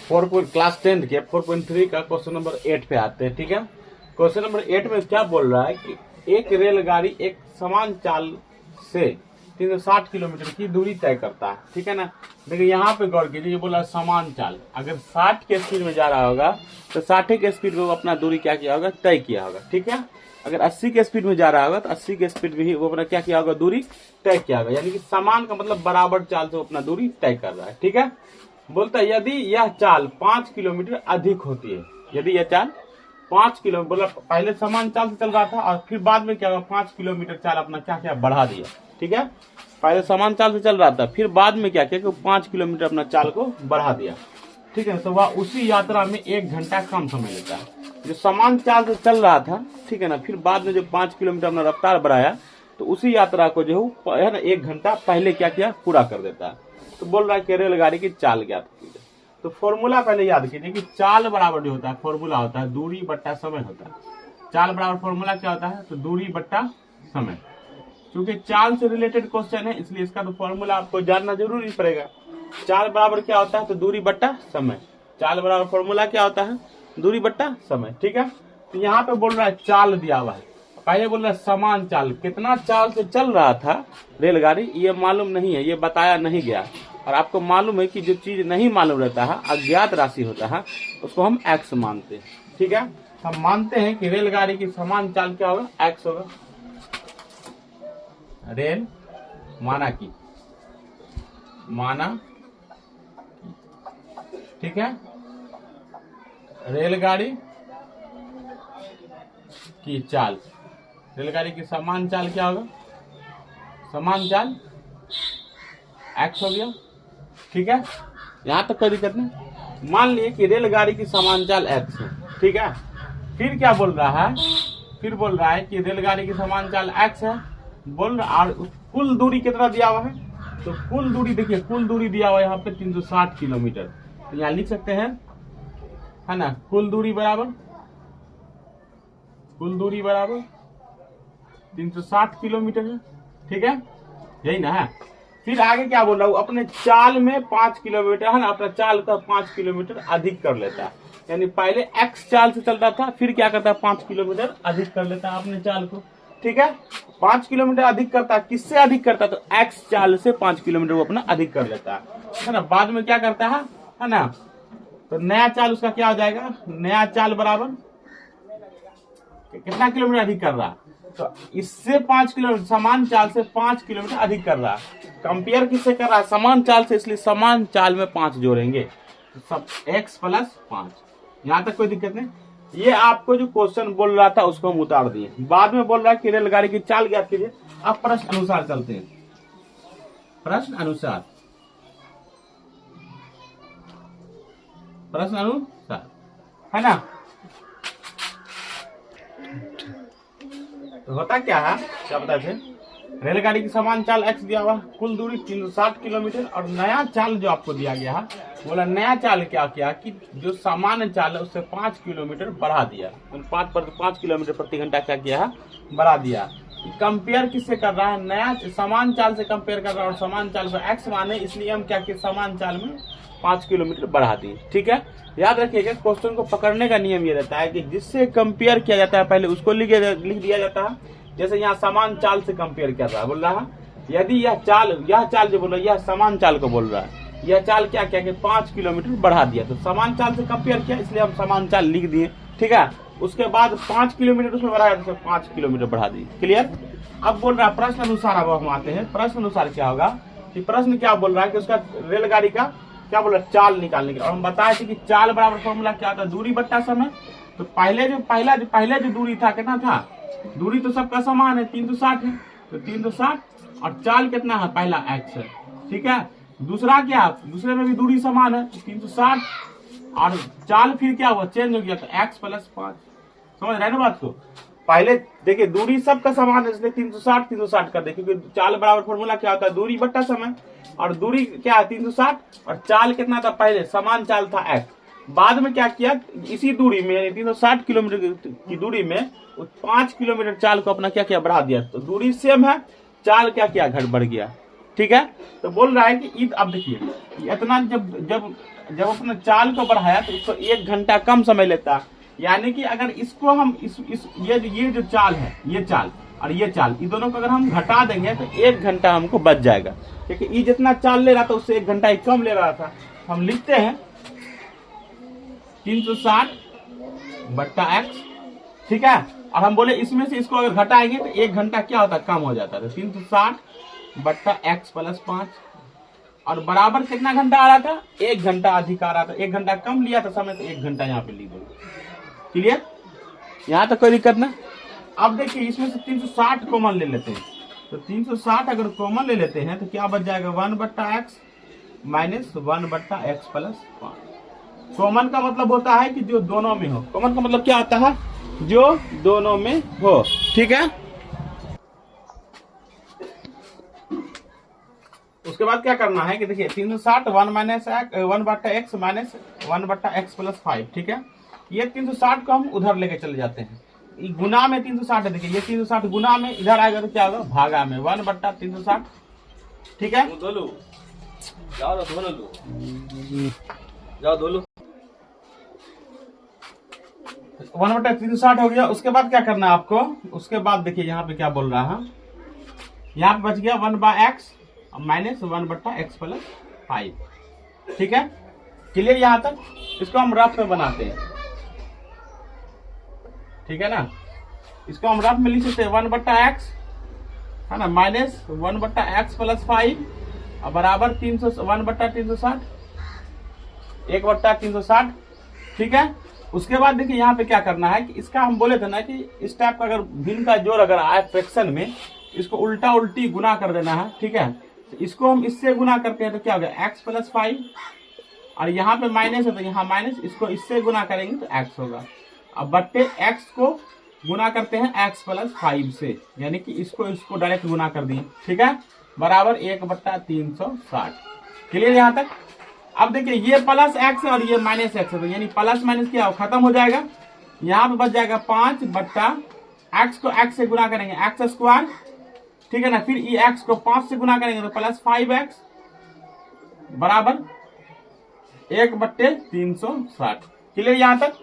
Class 10 के 4.3 का question number 8 पे आते हैं। ठीक है, क्वेश्चन नंबर 8 में क्या बोल रहा है कि एक रेलगाड़ी एक समान चाल से 360 किलोमीटर की दूरी तय करता है। ठीक है ना, देखिए यहाँ पे गौर कीजिए, ये बोला समान चाल। अगर 60 के स्पीड में जा रहा होगा तो 60 के स्पीड में वो अपना दूरी क्या किया होगा, तय किया होगा। ठीक है, अगर 80 के स्पीड में जा रहा होगा तो 80 के स्पीड में ही वो अपना क्या किया होगा, दूरी तय किया होगा। यानी कि समान का मतलब बराबर चाल से वो अपना दूरी तय कर रहा है। ठीक है, बोलता है यदि यह चाल 5 किलोमीटर अधिक होती है, यदि यह चाल 5 किलोमीटर, बोला पहले समान चाल से चल रहा था और फिर बाद में क्या हुआ, 5 किलोमीटर चाल अपना क्या किया, बढ़ा दिया। ठीक है, पहले समान चाल से चल रहा था, फिर बाद में क्या किया कि 5 किलोमीटर अपना चाल को बढ़ा दिया। ठीक है, तो वह उसी यात्रा में 1 घंटा कम समय लेता है। जो समान चाल से चल रहा था, ठीक है ना, फिर बाद में जो 5 किलोमीटर अपना रफ्तार बढ़ाया तो उसी यात्रा को जो है ना 1 घंटा पहले क्या किया, पूरा कर देता है। तो बोल रहा है कि रेलगाड़ी की चाल ज्ञात कीजिए। तो फॉर्मूला पहले याद कीजिए कि चाल बराबर जो होता है, फॉर्मूला होता है दूरी बट्टा समय होता है। चाल बराबर फॉर्मूला क्या होता है, तो दूरी बट्टा समय। क्योंकि चाल से रिलेटेड क्वेश्चन है इसलिए इसका तो फॉर्मूला आपको जानना जरूरी पड़ेगा। चाल बराबर क्या होता है, तो दूरी बट्टा समय। चाल बराबर फॉर्मूला क्या होता है, दूरी बट्टा समय। ठीक है, तो यहाँ पे बोल रहा है चाल दिया हुआ है, पहले बोल रहा है समान चाल, कितना चाल से चल रहा था रेलगाड़ी ये मालूम नहीं है, ये बताया नहीं गया। और आपको मालूम है कि जो चीज नहीं मालूम रहता है, अज्ञात राशि होता है, उसको हम एक्स मानते हैं। ठीक है, हम मानते हैं कि रेलगाड़ी की समान चाल क्या होगा, एक्स होगा। रेल माना की, ठीक है, रेलगाड़ी की चाल, रेलगाड़ी की समान चाल क्या होगा, समान चाल एक्स हो गया। ठीक है, यहां तक कोई दिक्कत नहीं। मान लिए कि रेलगाड़ी की समान चाल एक्स है। ठीक है, फिर क्या बोल रहा है, फिर बोल रहा है कि रेलगाड़ी की समान चाल एक्स है, बोल रहा और कुल दूरी कितना दिया हुआ है, तो कुल दूरी देखिए, कुल दूरी दिया हुआ है यहाँ पे 360 किलोमीटर। तो यहाँ लिख सकते हैं, है ना, कुल दूरी बराबर 360 किलोमीटर है। ठीक है, यही ना है। फिर आगे क्या बोल रहा हूँ, अपने चाल में 5 किलोमीटर, है ना, अपना चाल का 5 किलोमीटर अधिक कर लेता है। यानी पहले एक्स चाल से चलता था, फिर क्या करता है, 5 किलोमीटर अधिक कर लेता है अपने चाल को। ठीक है, 5 किलोमीटर अधिक करता है, किससे अधिक करता है, तो एक्स चाल से 5 किलोमीटर वो अपना अधिक कर लेता है ना। बाद में क्या करता है ना, तो नया चाल उसका क्या हो जाएगा, नया चाल बराबर कितना किलोमीटर अधिक कर रहा है, तो इससे 5 किलोमीटर, समान चाल से 5 किलोमीटर अधिक कर रहा है। कंपेयर किससे कर रहा है, समान चाल से, इसलिए समान चाल में 5 जोड़ेंगे, तो सब x प्लस 5। यहाँ तक कोई दिक्कत नहीं। ये आपको जो क्वेश्चन बोल रहा था उसको हम उतार दिए। बाद में बोल रहा है कि रेलगाड़ी की चाल ज्ञात कीजिए। अब प्रश्न अनुसार चलते हैं, प्रश्न अनुसार है ना। तो होता क्या है, क्या बता थे, रेलगाड़ी की समान चाल x दिया हुआ, कुल दूरी 360 किलोमीटर, और नया चाल जो आपको दिया गया है, बोला नया चाल क्या किया कि जो सामान्य चाल है उससे 5 किलोमीटर बढ़ा दिया, 5 किलोमीटर प्रति घंटा क्या किया है, बढ़ा दिया। कंपेयर किससे कर रहा है, नया समान चाल से कंपेयर कर रहा है, और समान चाल को x माने, इसलिए हम क्या किए, समान चाल में 5 किलोमीटर बढ़ा दिए। ठीक है, याद रखिएगा क्वेश्चन को पकड़ने का नियम ये रहता है कि जिससे कंपेयर किया जाता है पहले उसको लिख दिया जाता है। जैसे यहाँ समान चाल से कंपेयर कर रहा है, बोल रहा है यदि यह चाल जो बोल रहा है, यह समान चाल को बोल रहा है, यह चाल क्या क्या कि 5 किलोमीटर बढ़ा दिया, तो समान चाल से कंपेयर किया इसलिए हम समान चाल लिख दिए। ठीक है, उसके बाद 5 किलोमीटर उसमें बढ़ाया तो 5 किलोमीटर बढ़ा दिए। क्लियर। अब बोल रहा है प्रश्न अनुसार, अब हम आते हैं प्रश्न अनुसार क्या होगा, कि प्रश्न क्या बोल रहा है कि उसका रेलगाड़ी का क्या बोल रहा है, चाल निकालने का। और हम बताए थे कि चाल बराबर फॉर्मूला क्या होता है, दूरी बट्टा समय। तो पहले जो दूरी था कितना था, दूरी तो सबका समान है, 360 है, तो 360, और चाल कितना है, पहला x है। ठीक है, दूसरा क्या, दूसरे में भी दूरी समान है, 360, और चाल फिर क्या हुआ, चेंज हो गया, तो x प्लस 5। समझ रहे ना बात को। पहले देखिए दूरी सबका समान है, इसलिए 360 कर दे, क्योंकि चाल बराबर फॉर्मूला क्या होता है, दूरी बट्टा समय, और दूरी क्या है 360, और चाल कितना था, पहले समान चाल था x। बाद में क्या किया, इसी दूरी में यानी 360 किलोमीटर की दूरी में 5 किलोमीटर चाल को अपना क्या किया, बढ़ा दिया। तो दूरी सेम है, चाल क्या किया, घट बढ़ गया। ठीक है। तो बोल रहा है कि अब देखिए इतना जब अपने चाल को बढ़ाया तो उसको 1 घंटा कम समय लेता, यानी कि अगर इसको हम ये जो चाल है, ये चाल और ये चाल, इन दोनों को अगर हम घटा देंगे तो 1 घंटा हमको बच जाएगा, क्योंकि ये जितना चाल ले रहा था उससे 1 घंटा ही कम ले रहा था। हम लिखते हैं 360/x, ठीक है। और हम बोले इसमें से इसको अगर घटाएंगे तो 1 घंटा क्या होता है, कम हो जाता है। 360/x + 5 और बराबर कितना घंटा आ रहा था, 1 घंटा अधिक आ रहा था। 1 घंटा कम लिया था समय, तो 1 घंटा यहाँ पे लिख दो। क्लियर, यहाँ तक कोई दिक्कत ना। अब देखिए इसमें से 360 कॉमन ले लेते हैं, तो 360 अगर कॉमन ले लेते हैं तो क्या बच जाएगा, 1/x - 1/x + 5। कॉमन का मतलब होता है कि जो दोनों में हो। कॉमन का मतलब क्या होता है, जो दोनों में हो, ठीक है। उसके बाद क्या करना है कि देखिए 360 1/x - 1/x + 5, ठीक है। ये 360 को हम उधर लेके चले जाते हैं, गुना में 360 है। देखिए ये 360 गुना में इधर आएगा तो क्या होगा, भागा में 1/360, ठीक है। जाओ दो लो 1/360 हो गया। उसके बाद क्या करना है आपको, उसके बाद देखिए यहाँ पे क्या बोल रहा है, यहाँ पे बच गया 1/x - 1/x + 5, ठीक है। क्लियर यहाँ तक। इसको हम रफ में बनाते हैं, ठीक है ना। इसको हम रफ में लिख सकते हैं 1/x है ना, -1/x + 5 और बराबर 1/360, 1/360, ठीक है। उसके बाद देखिए यहाँ पे क्या करना है कि इसका हम बोले थे ना कि इस टाइप का अगर भिन्न का जोड़ अगर आए फ्रैक्शन में, इसको उल्टा उल्टी गुना कर देना है, ठीक है। तो इसको हम इससे गुना करते हैं तो क्या हो गया, x + 5 और यहाँ पे माइनस है तो यहाँ माइनस, इसको इससे गुना करेंगे तो x होगा। अब बट्टे x को गुना करते हैं x + 5 से, यानी कि इसको डायरेक्ट गुना कर दिए, ठीक है, बराबर 1/360। क्लियर यहाँ तक। अब देखिए ये +x है और ये -x है, तो यानी प्लस माइनस क्या हो, खत्म हो जाएगा। यहाँ पे बच जाएगा 5/x को x से गुना करेंगे x², ठीक है ना। फिर ये x को 5 से गुना करेंगे तो +5x बराबर 1/360। क्लियर यहाँ तक।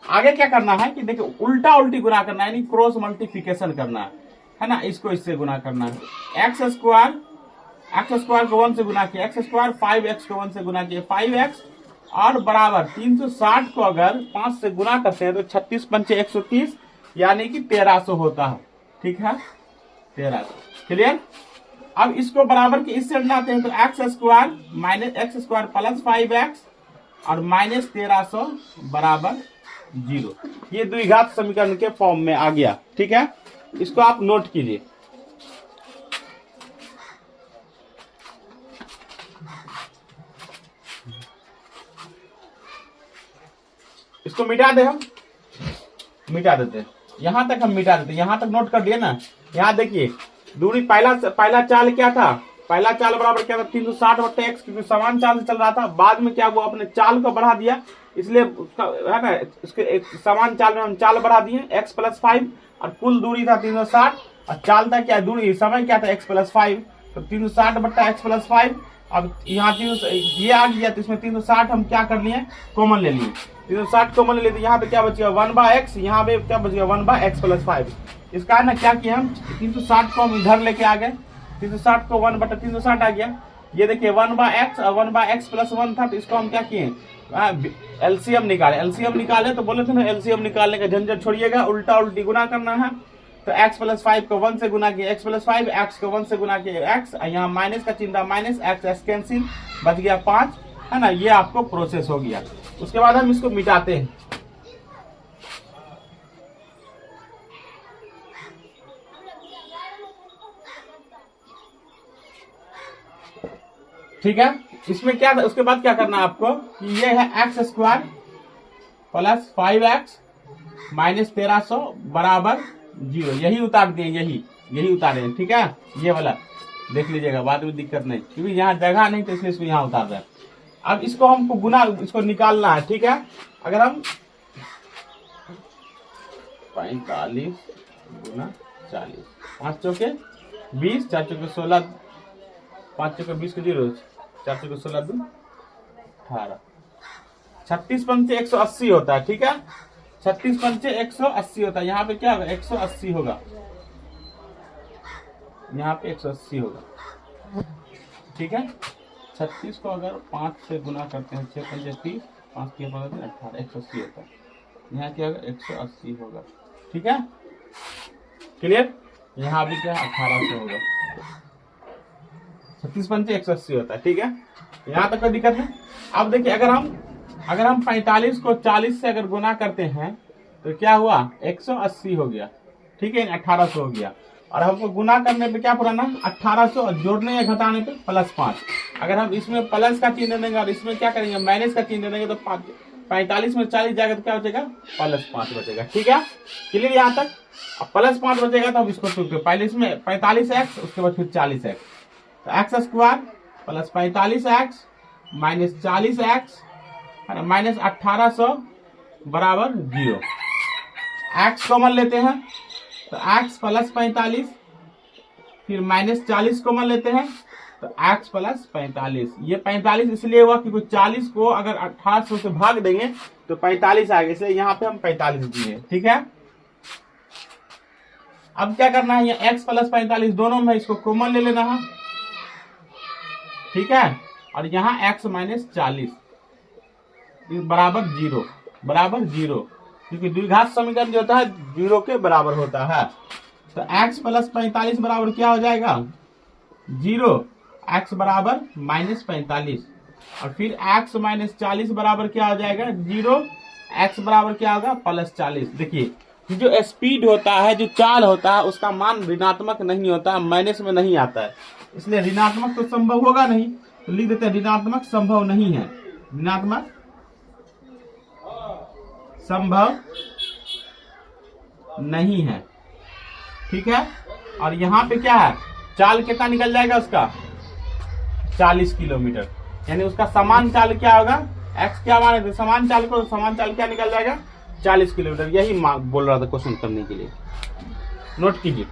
आगे क्या करना है कि देखिए उल्टा उल्टी गुना करना है, यानी क्रॉस मल्टीप्लिकेशन करना है ना। इसको इससे गुना करना है, x² को 1 से गुना किया x², 5x को 1 से गुना किया 5x और बराबर 360 को अगर 5 से गुना करते हैं तो 36 × 5 = 130, यानी कि 1300 होता है, ठीक है, 1300। क्लियर। अब इसको बराबर के इससे हटाते हैं तो x² - x² + 5x और -1300 बराबर 0। ये द्विघात समीकरण के फॉर्म में आ गया, ठीक है। इसको आप नोट कीजिए। इसको मिटा दे, हम मिटा देते हैं, यहां तक हम मिटा देते हैं, यहां तक नोट कर दिए ना। यहाँ देखिए दूरी पहला चाल क्या था, पहला चाल बराबर क्या था 360/x, क्योंकि समान चाल से चल रहा था। बाद में क्या हुआ, अपने चाल को बढ़ा दिया, इसलिए है ना, इसके समान चाल में हम चाल बढ़ा दिए x + 5 और कुल दूरी था 360 और चाल था क्या, दूरी समय क्या था x + 5, तो 360/x + 5। अब यहाँ ये आ गया तो इसमें 360 हम क्या कर लिए, कॉमन ले लिए, 360 कॉमन ले लिए तो यहाँ पे क्या बचेगा 1/x, यहाँ पे क्या बचेगा 1/x + 5। इसका है ना क्या किया, हम 360 को हम इधर लेके आ गए, 360 को 1/360 आ गया। ये देखिए 1/x और 1/x + 1 था, तो इसको हम क्या किए, एलसीएम निकाले तो बोले थे ना एलसीएम निकालने का झंझट छोड़िएगा, उल्टा उल्टी गुना करना है। तो x + 5 को 1 से गुना किया x + 5, x को 1 से गुना किया x, यहाँ माइनस का चिन्ह था माइनस, x कैंसिल, बच गया 5, है ना। ये आपको प्रोसेस हो गया। उसके बाद हम इसको मिटाते हैं, ठीक है। इसमें क्या, उसके बाद क्या करना है आपको कि ये है x² + 5x - 1300 बराबर 0, यही उतार दिए, यही उतारे हैं, ठीक है। ये वाला देख लीजिएगा, बाद में दिक्कत नहीं, क्योंकि यहाँ जगह नहीं तो इसलिए इसको यहाँ उतार रहे हैं। अब इसको हमको गुना, इसको निकालना है, ठीक है। अगर हम 45 × 40, 5 चौके 20, 4 चौके 16, 5 चौके 20 के 0, 4 चौके 16 2 18, 36 पंचे 180 होता है। ठीक है, 36 पंचे 180 होता है। यहाँ पे क्या होगा, 180 होगा, यहाँ पे 180 होगा। ठीक है, 36 को अगर 5 से गुना करते हैं, 6 पंचे 30, 5 के 15 18, 180 होता है। यहाँ क्या होगा, 180 होगा। ठीक है, क्लियर। यहाँ भी क्या 1800 होगा। 36 पंचे 180 होता है। ठीक है, यहाँ तक कोई दिक्कत नहीं। अब देखिए, अगर हम 45 को 40 से अगर गुना करते हैं तो क्या हुआ, 180 हो गया। ठीक है, 1800 हो गया। और हमको गुना करने पे क्या पुराना 1800, और जोड़ने या घटाने पे +5। अगर हम इसमें प्लस का चिन्ह देंगे और इसमें क्या करेंगे, माइनस का चिन्ह देंगे, तो 45 में 40 जाएगा तो क्या बचेगा, +5 बचेगा। ठीक है, क्लियर यहाँ तक। अब +5 बचेगा तो हम इसको टूटते, पहले इसमें 45x, उसके बाद फिर 40x, तो x² + 45x - 40x - 1800 बराबर 0। x कॉमन लेते हैं तो x + 45, फिर -40 कॉमन लेते हैं तो x + 45। ये 45 इसलिए हुआ क्योंकि 40 को अगर 1800 से भाग देंगे तो 45 आएगा, इसलिए यहाँ पे हम 45 दिए। ठीक है, अब क्या करना है, ये x + 45 दोनों में इसको कॉमन ले लेना है। ठीक है, और यहाँ x - 40 बराबर 0, क्योंकि द्विघात समीकरण जो होता है 0 के बराबर होता है। तो x + 45 बराबर क्या हो जाएगा, 0, x बराबर -45, और फिर x - 40 बराबर क्या हो जाएगा, 0, x बराबर क्या होगा, +40। देखिए, जो स्पीड होता है, जो चाल होता है, उसका मान ऋणात्मक नहीं होता, माइनस में नहीं आता है, इसलिए ऋणात्मक तो संभव होगा नहीं, तो लिख देते हैं ऋणात्मक संभव नहीं है, ऋणात्मक संभव नहीं है। ठीक है, और यहाँ पे क्या है, चाल कितना निकल जाएगा उसका, 40 किलोमीटर, यानी उसका समान चाल क्या होगा, x क्या माने थे, समान चाल को, समान चाल क्या निकल जाएगा, 40 किलोमीटर। यही बोल रहा था क्वेश्चन करने के लिए, नोट कीजिए।